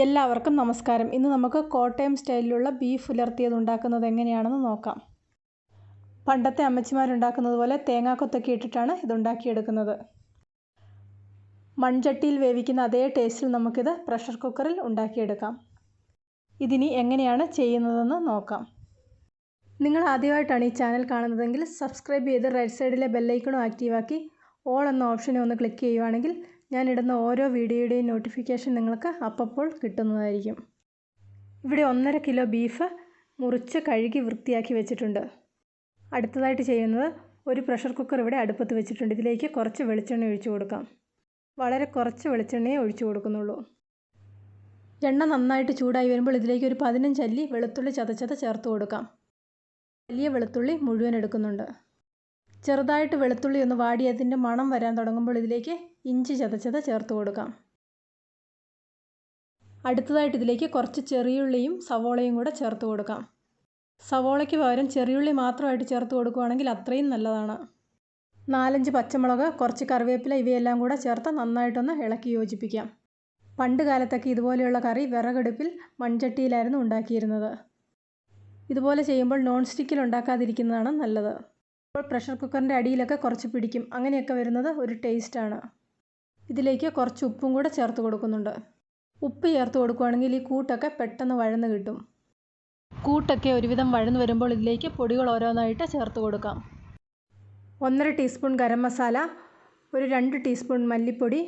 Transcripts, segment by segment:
എല്ലാവർക്കും നമസ്കാരം. ഇന്ന് നമുക്ക് കോട്ടയം സ്റ്റൈലിലുള്ള ബീഫ് ഉലർത്തിയത് ഉണ്ടാക്കുന്നത് എങ്ങനെയാണെന്ന് നോക്കാം. പണ്ടത്തെ അമ്മച്ചിമാരുണ്ടാക്കുന്നത് പോലെ തേങ്ങാക്കൊത്തൊക്കെ ഇട്ടിട്ടാണ് ഇതുണ്ടാക്കിയെടുക്കുന്നത്. മൺചട്ടിയിൽ വേവിക്കുന്ന അതേ ടേസ്റ്റിൽ നമുക്കിത് പ്രഷർ കുക്കറിൽ ഉണ്ടാക്കിയെടുക്കാം. ഇതിനി എങ്ങനെയാണ് ചെയ്യുന്നതെന്ന് നോക്കാം. നിങ്ങൾ ആദ്യമായിട്ടാണ് ഈ ചാനൽ കാണുന്നതെങ്കിൽ സബ്സ്ക്രൈബ് ചെയ്ത് റൈറ്റ് സൈഡിലെ ബെല്ലൈക്കണും ആക്റ്റീവാക്കി ഓൾ എന്ന ഓപ്ഷനെ ഒന്ന് ക്ലിക്ക് ചെയ്യുവാണെങ്കിൽ ഞാനിടുന്ന ഓരോ വീഡിയോയുടെയും നോട്ടിഫിക്കേഷൻ നിങ്ങൾക്ക് അപ്പോൾ കിട്ടുന്നതായിരിക്കും. ഇവിടെ 1.5 കിലോ ബീഫ് മുറിച്ച് കഴുകി വൃത്തിയാക്കി വെച്ചിട്ടുണ്ട്. അടുത്തതായിട്ട് ചെയ്യുന്നത് ഒരു പ്രഷർ കുക്കർ ഇവിടെ അടുപ്പത്ത് വെച്ചിട്ടുണ്ട്. ഇതിലേക്ക് കുറച്ച് വെളിച്ചെണ്ണ ഒഴിച്ചു കൊടുക്കാം. വളരെ കുറച്ച് വെളിച്ചെണ്ണയെ ഒഴിച്ചു കൊടുക്കുന്നുള്ളൂ. എണ്ണ നന്നായിട്ട് ചൂടായി വരുമ്പോൾ ഇതിലേക്ക് ഒരു 15 അല്ലി വെളുത്തുള്ളി ചതച്ചത് ചേർത്ത് കൊടുക്കാം. വലിയ വെളുത്തുള്ളി മുഴുവൻ എടുക്കുന്നുണ്ട്. ചെറുതായിട്ട് വെളുത്തുള്ളി ഒന്ന് വാടി അതിൻ്റെ മണം വരാൻ തുടങ്ങുമ്പോൾ ഇതിലേക്ക് ഇഞ്ചി ചതച്ചത് ചേർത്ത് കൊടുക്കാം. അടുത്തതായിട്ട് ഇതിലേക്ക് കുറച്ച് ചെറിയുള്ളിയും സവോളയും കൂടെ ചേർത്ത് കൊടുക്കാം. സവോളയ്ക്ക് പകരം ചെറിയുള്ളി മാത്രമായിട്ട് ചേർത്ത് കൊടുക്കുകയാണെങ്കിൽ അത്രയും നല്ലതാണ്. 4-5 പച്ചമുളക്, കുറച്ച് കറിവേപ്പില ഇവയെല്ലാം കൂടെ ചേർത്ത് നന്നായിട്ടൊന്ന് ഇളക്കി യോജിപ്പിക്കാം. പണ്ട് കാലത്തൊക്കെ ഇതുപോലെയുള്ള കറി വിറകടുപ്പിൽ മൺചട്ടിയിലായിരുന്നു ഉണ്ടാക്കിയിരുന്നത്. ഇതുപോലെ ചെയ്യുമ്പോൾ നോൺ സ്റ്റിക്കിൽ ഉണ്ടാക്കാതിരിക്കുന്നതാണ് നല്ലത്. ഇപ്പോൾ പ്രഷർ കുക്കറിൻ്റെ അടിയിലൊക്കെ കുറച്ച് പിടിക്കും. അങ്ങനെയൊക്കെ വരുന്നത് ഒരു ടേസ്റ്റാണ്. ഇതിലേക്ക് കുറച്ച് ഉപ്പും കൂടെ ചേർത്ത് കൊടുക്കുന്നുണ്ട്. ഉപ്പ് ചേർത്ത് കൊടുക്കുകയാണെങ്കിൽ ഈ കൂട്ടൊക്കെ പെട്ടെന്ന് വഴന്ന് കിട്ടും. കൂട്ടൊക്കെ ഒരുവിധം വഴന്ന് വരുമ്പോൾ ഇതിലേക്ക് പൊടികൾ ഓരോന്നായിട്ട് ചേർത്ത് കൊടുക്കാം. 1.5 ടീസ്പൂൺ ഗരം മസാല, ഒരു 2 ടീസ്പൂൺ മല്ലിപ്പൊടി,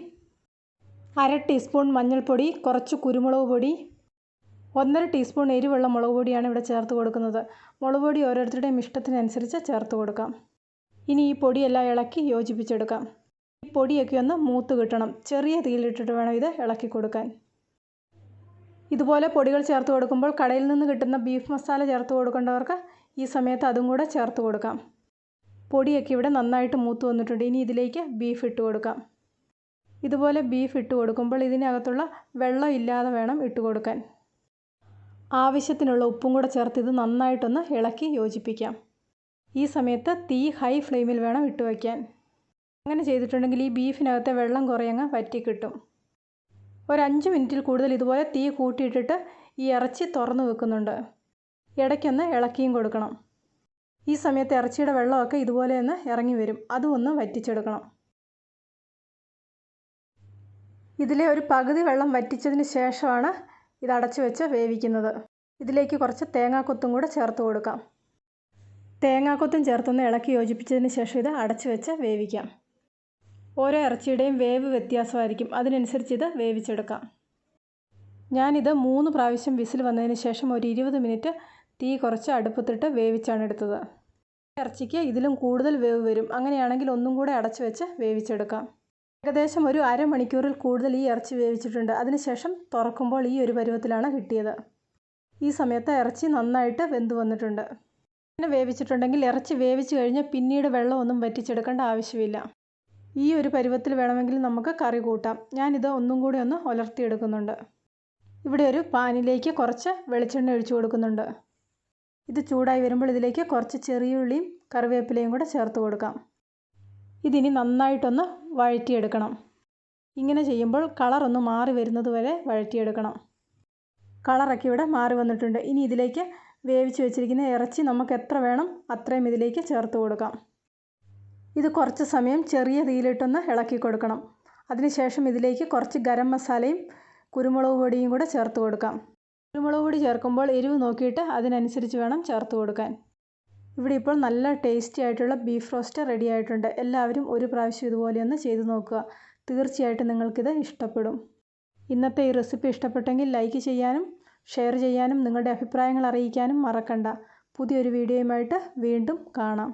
1/2 ടീസ്പൂൺ മഞ്ഞൾപ്പൊടി, കുറച്ച് കുരുമുളക് പൊടി, 1.5 ടീസ്പൂൺ എരിവുള്ള മുളക് പൊടിയാണ് ഇവിടെ ചേർത്ത് കൊടുക്കുന്നത്. മുളക് പൊടി ഓരോരുത്തരുടെയും ഇഷ്ടത്തിനനുസരിച്ച് ചേർത്ത് കൊടുക്കാം. ഇനി ഈ പൊടിയെല്ലാം ഇളക്കി യോജിപ്പിച്ചെടുക്കാം. ഈ പൊടിയൊക്കെ ഒന്ന് മൂത്ത് കിട്ടണം. ചെറിയ തീയിലിട്ടിട്ട് വേണം ഇത് ഇളക്കി കൊടുക്കാൻ. ഇതുപോലെ പൊടികൾ ചേർത്ത് കൊടുക്കുമ്പോൾ കടയിൽ നിന്ന് കിട്ടുന്ന ബീഫ് മസാല ചേർത്ത് കൊടുക്കേണ്ടവർക്ക് ഈ സമയത്ത് അതും കൂടെ ചേർത്ത് കൊടുക്കാം. പൊടിയൊക്കെ ഇവിടെ നന്നായിട്ട് മൂത്ത് വന്നിട്ടുണ്ട്. ഇനി ഇതിലേക്ക് ബീഫ് ഇട്ട് കൊടുക്കാം. ഇതുപോലെ ബീഫ് ഇട്ട് കൊടുക്കുമ്പോൾ ഇതിനകത്തുള്ള വെള്ളം ഇല്ലാതെ വേണം ഇട്ട് കൊടുക്കാൻ. ആവശ്യത്തിനുള്ള ഉപ്പും കൂടെ ചേർത്ത് ഇത് നന്നായിട്ടൊന്ന് ഇളക്കി യോജിപ്പിക്കാം. ഈ സമയത്ത് തീ ഹൈ ഫ്ലെയിമിൽ വേണം ഇട്ട് വയ്ക്കാൻ. അങ്ങനെ ചെയ്തിട്ടുണ്ടെങ്കിൽ ഈ ബീഫിനകത്തെ വെള്ളം കുറയങ്ങ് വറ്റി കിട്ടും. ഒരു 5 മിനിറ്റിൽ കൂടുതൽ ഇതുപോലെ തീ കൂട്ടിയിട്ടിട്ട് ഈ ഇറച്ചി തുറന്ന് വെക്കുന്നുണ്ട്. ഇടയ്ക്കൊന്ന് ഇളക്കിയും കൊടുക്കണം. ഈ സമയത്ത് ഇറച്ചിയുടെ വെള്ളമൊക്കെ ഇതുപോലെ ഒന്ന് ഇറങ്ങി വരും. അതും ഒന്ന് വറ്റിച്ചെടുക്കണം. ഇതിലെ ഒരു പകുതി വെള്ളം വറ്റിച്ചതിന് ശേഷമാണ് ഇത് അടച്ചു വെച്ച് വേവിക്കുന്നത്. ഇതിലേക്ക് കുറച്ച് തേങ്ങാക്കൊത്തും കൂടെ ചേർത്ത് കൊടുക്കാം. തേങ്ങാക്കൊത്തും ചേർത്തൊന്ന് ഇളക്കി യോജിപ്പിച്ചതിന് ശേഷം ഇത് അടച്ചു വെച്ച് വേവിക്കാം. ഓരോ ഇറച്ചിയുടെയും വേവ് വ്യത്യാസമായിരിക്കും. അതിനനുസരിച്ച് ഇത് വേവിച്ചെടുക്കാം. ഞാനിത് 3 പ്രാവശ്യം വിസിൽ വന്നതിന് ശേഷം ഒരു 20 മിനിറ്റ് തീ കുറച്ച് അടുപ്പത്തിട്ട് വേവിച്ചാണ് എടുത്തത്. ഇറച്ചിക്ക് ഇതിലും കൂടുതൽ വേവ് വരും. അങ്ങനെയാണെങ്കിൽ ഒന്നും കൂടെ അടച്ചു വെച്ച് വേവിച്ചെടുക്കാം. ഏകദേശം ഒരു അരമണിക്കൂറിൽ കൂടുതൽ ഈ ഇറച്ചി വേവിച്ചിട്ടുണ്ട്. അതിനുശേഷം തുറക്കുമ്പോൾ ഈ ഒരു പരുവത്തിലാണ് കിട്ടിയത്. ഈ സമയത്ത് ഇറച്ചി നന്നായിട്ട് വെന്ത് വന്നിട്ടുണ്ട്. ഇങ്ങനെ വേവിച്ചിട്ടുണ്ടെങ്കിൽ ഇറച്ചി വേവിച്ച് കഴിഞ്ഞ് പിന്നീട് വെള്ളമൊന്നും വറ്റിച്ചെടുക്കേണ്ട ആവശ്യമില്ല. ഈ ഒരു പരുവത്തിൽ വേണമെങ്കിൽ നമുക്ക് കറി കൂട്ടാം. ഞാനിത് ഒന്നും കൂടി ഒന്ന് ഉലർത്തിയെടുക്കുന്നുണ്ട്. ഇവിടെ ഒരു പാനിലേക്ക് കുറച്ച് വെളിച്ചെണ്ണ ഒഴിച്ചു കൊടുക്കുന്നുണ്ട്. ഇത് ചൂടായി വരുമ്പോൾ ഇതിലേക്ക് കുറച്ച് ചെറിയുള്ളിയും കറിവേപ്പിലയും കൂടെ ചേർത്ത് കൊടുക്കാം. ഇതിനി നന്നായിട്ടൊന്ന് വഴറ്റിയെടുക്കണം. ഇങ്ങനെ ചെയ്യുമ്പോൾ കളറൊന്ന് മാറി വരുന്നത് വരെ വഴറ്റിയെടുക്കണം. കളറൊക്കെ ഇവിടെ മാറി വന്നിട്ടുണ്ട്. ഇനി ഇതിലേക്ക് വേവിച്ച് വെച്ചിരിക്കുന്ന ഇറച്ചി നമുക്ക് എത്ര വേണം അത്രയും ഇതിലേക്ക് ചേർത്ത് കൊടുക്കാം. ഇത് കുറച്ച് സമയം ചെറിയ തീയിലിട്ടൊന്ന് ഇളക്കി കൊടുക്കണം. അതിനുശേഷം ഇതിലേക്ക് കുറച്ച് ഗരം മസാലയും കുരുമുളക് പൊടിയും കൂടെ ചേർത്ത് കൊടുക്കാം. കുരുമുളക് പൊടി ചേർക്കുമ്പോൾ എരിവ് നോക്കിയിട്ട് അതിനനുസരിച്ച് വേണം ചേർത്ത് കൊടുക്കാൻ. ഇവിടെ ഇപ്പോൾ നല്ല ടേസ്റ്റി ആയിട്ടുള്ള ബീഫ് റോസ്റ്റ് റെഡി ആയിട്ടുണ്ട്. എല്ലാവരും ഒരു പ്രാവശ്യം ഇതുപോലെയൊന്ന് ചെയ്തു നോക്കുക. തീർച്ചയായിട്ടും നിങ്ങൾക്കിത് ഇഷ്ടപ്പെടും. ഇന്നത്തെ ഈ റെസിപ്പി ഇഷ്ടപ്പെട്ടെങ്കിൽ ലൈക്ക് ചെയ്യാനും ഷെയർ ചെയ്യാനും നിങ്ങളുടെ അഭിപ്രായങ്ങൾ അറിയിക്കാനും മറക്കണ്ട. പുതിയൊരു വീഡിയോയുമായിട്ട് വീണ്ടും കാണാം.